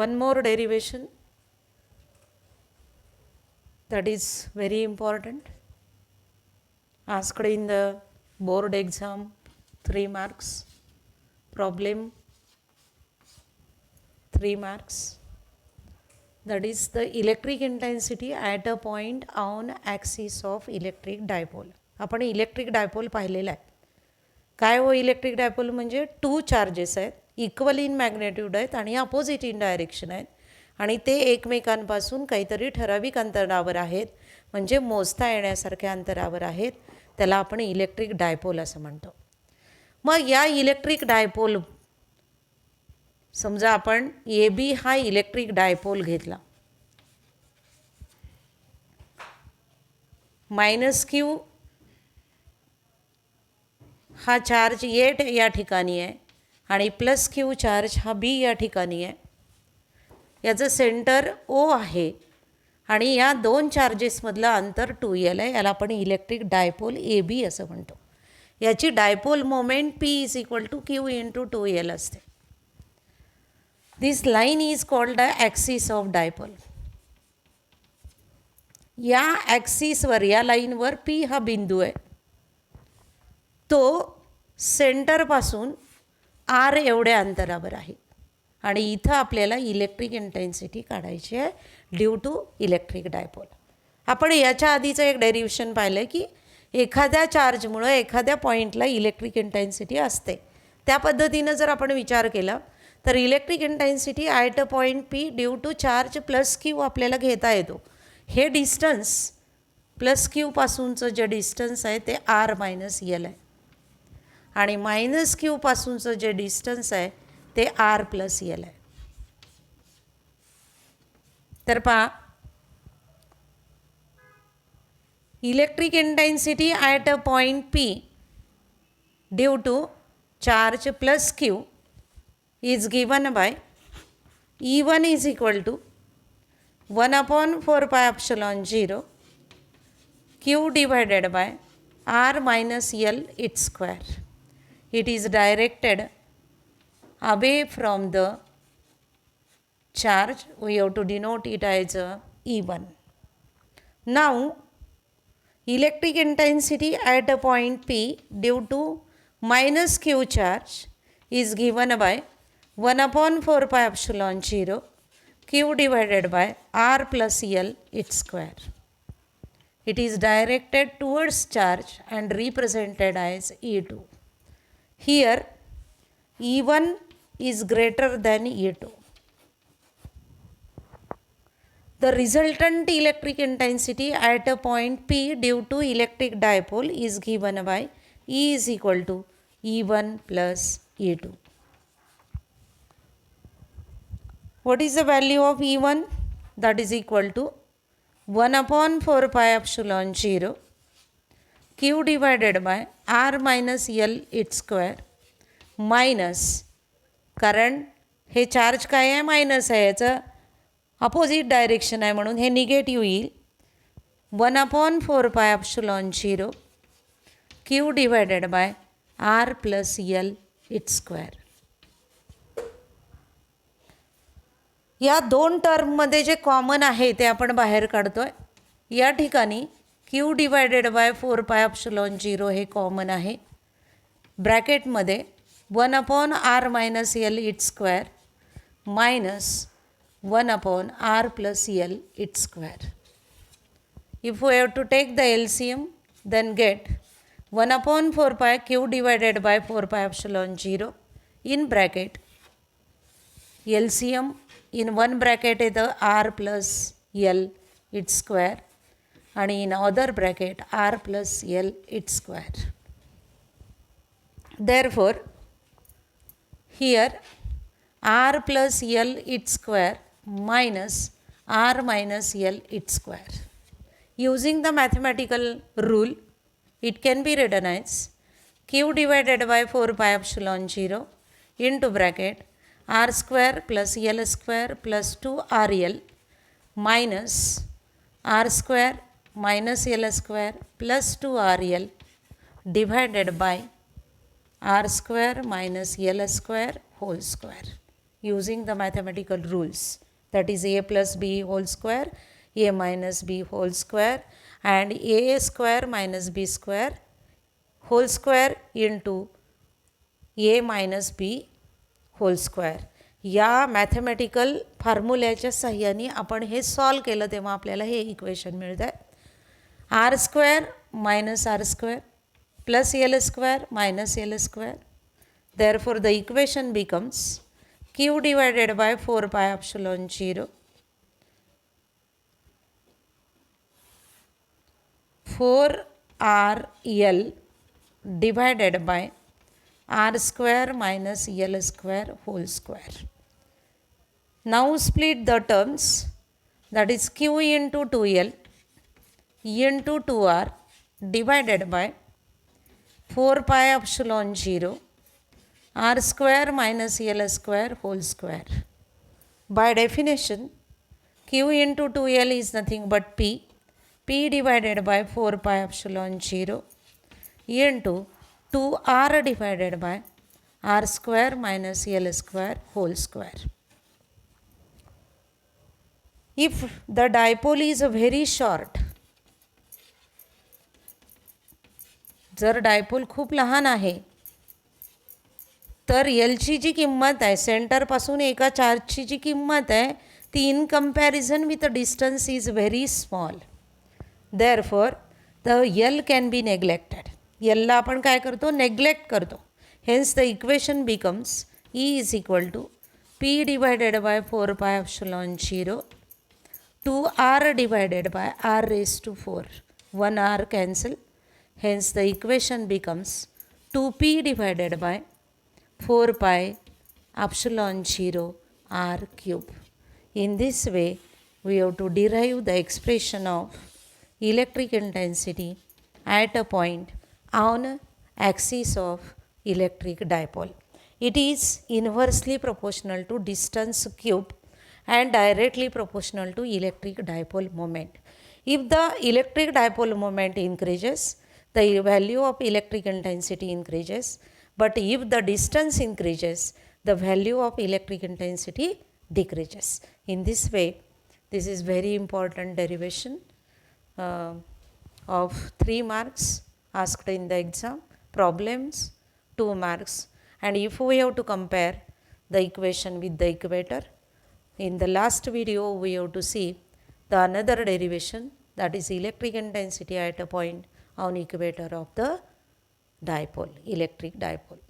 one more derivation that is very important, asked in the board exam, 3 marks, problem 3 marks, that is the electric intensity at a point on axis of electric dipole. आपण electric dipole पाहिलेला आहे. काय हो electric dipole म्हणजे 2 charges आहेत, equal in magnitude आहेत आणि opposite in direction आहेत आणि ते एकमेकांपासून काहीतरी ठराविक अंतरावर आहेत, म्हणजे मोजता येण्यासारख्या अंतरावर आहेत. त्याला आपण इलेक्ट्रिक डायपोल असं म्हणतो. मग या इलेक्ट्रिक डायपोल, समजा आपण ए बी हा इलेक्ट्रिक डायपोल घेतला, मायनस क्यू हा चार्ज ए या ठिकाणी आहे आणि प्लस क्यू चार्ज हा बी या ठिकाणी आहे. याचं सेंटर ओ आहे आणि या दोन चार्जेसमधलं अंतर 2L आहे. याला आपण इलेक्ट्रिक डायपोल ए बी असं म्हणतो. याची dipole moment P is equal to q into 2L असते. This line is called the axis of dipole. या ॲक्सिसवर, या लाईनवर P हा बिंदू आहे, तो सेंटरपासून R एवढ्या अंतरावर आहे आणि इथं आपल्याला इलेक्ट्रिक इंटेन्सिटी काढायची आहे ड्यू टू इलेक्ट्रिक डायपोल. आपण याच्या आधीचं एक डेरिव्हेशन पाहिलं आहे की एखाद्या चार्जमुळं एखाद्या पॉईंटला इलेक्ट्रिक इंटेन्सिटी असते. त्या पद्धतीनं जर आपण विचार केला तर electric intensity at a point P due to charge plus q आपल्याला घेता येतो. हे डिस्टन्स प्लस क्यूपासूनचं जे डिस्टन्स आहे ते R मायनस L आहे आणि मायनस क्यूपासूनचं जे डिस्टन्स आहे ते R प्लस L आहे. तर पहा, electric intensity at a point P due to charge plus q is given by E1 is equal to 1/4 pi epsilon 0 Q divided by R minus L its square. It is directed away from the charge. We have to denote it as E1. Now, electric intensity at a point P due to minus Q charge is given by 1/4 pi epsilon 0 Q divided by R plus L its square. It is directed towards charge and represented as E2. Here E1 is greater than E2. The resultant electric intensity at a point P due to electric dipole is given by E is equal to E1 plus E2. What is the value of E1? That is equal to 1/4 pi epsilon 0 Q divided by R minus L its square minus, कारण हे charge काय आहे, minus आहे, याचं opposite direction आहे म्हणून हे negative येईल. 1/4 pi epsilon 0 Q divided by R plus L its square. या दोन टर्ममध्ये जे कॉमन आहे ते आपण बाहेर काढतो आहे. या ठिकाणी Q divided by 4 pi epsilon 0 हे कॉमन आहे. ब्रॅकेटमध्ये 1/R minus L its square minus 1/R plus L its square. If we have to take the LCM, then get 1/4 pi Q divided by 4 pi epsilon 0 in bracket LCM. In one bracket is the R plus L its square and in other bracket R plus L its square. Therefore, here R plus L its square minus R minus L its square. Using the mathematical rule, it can be written as Q divided by 4 pi epsilon 0 into bracket R square plus L square plus 2RL minus R square minus L square plus 2RL divided by R square minus L square whole square. using the mathematical rules, that is a plus b whole square, a minus b whole square, and a square minus b square whole square into a minus b whole square. या mathematical फॉर्म्युल्याच्या साह्याने आपण हे solve केलं तेव्हा आपल्याला हे equation मिळतं आहे. Are square minus are square plus L square minus L square. Therefore, the equation becomes q divided by 4 pi epsilon 0 4rl divided by r square minus l square whole square. Now split the terms, that is q into 2l into 2r divided by 4 pi epsilon 0 r square minus l square whole square. By definition, q into 2l is nothing but p divided by 4 pi epsilon 0 into 2r divided by r square minus l square whole square. If the dipole is very short, जर dipole खूप लहान आहे तर एलची जी किंमत आहे सेंटरपासून एका चार्जची जी किंमत आहे ती in comparison with distance is very small. Therefore the L can be neglected. एलला आपण काय करतो, नेग्लेक्ट करतो. Hence the equation becomes E is equal to P divided by 4 pi epsilon 0 2r divided by r raised to 4. 1r cancel. Hence the equation becomes 2p divided by 4 pi epsilon 0 r cube. In this way, we have to derive the expression of electric intensity at a point on axis of electric dipole. It is inversely proportional to distance cube and directly proportional to electric dipole moment. If the electric dipole moment increases, the value of electric intensity increases, but if the distance increases, the value of electric intensity decreases. In this way, this is very important derivation of 3 marks asked in the exam, problems 2 marks, and if we have to compare the equation with the equator, in the last video we have to see the another derivation, that is electric intensity at a point on equator of the dipole, electric dipole.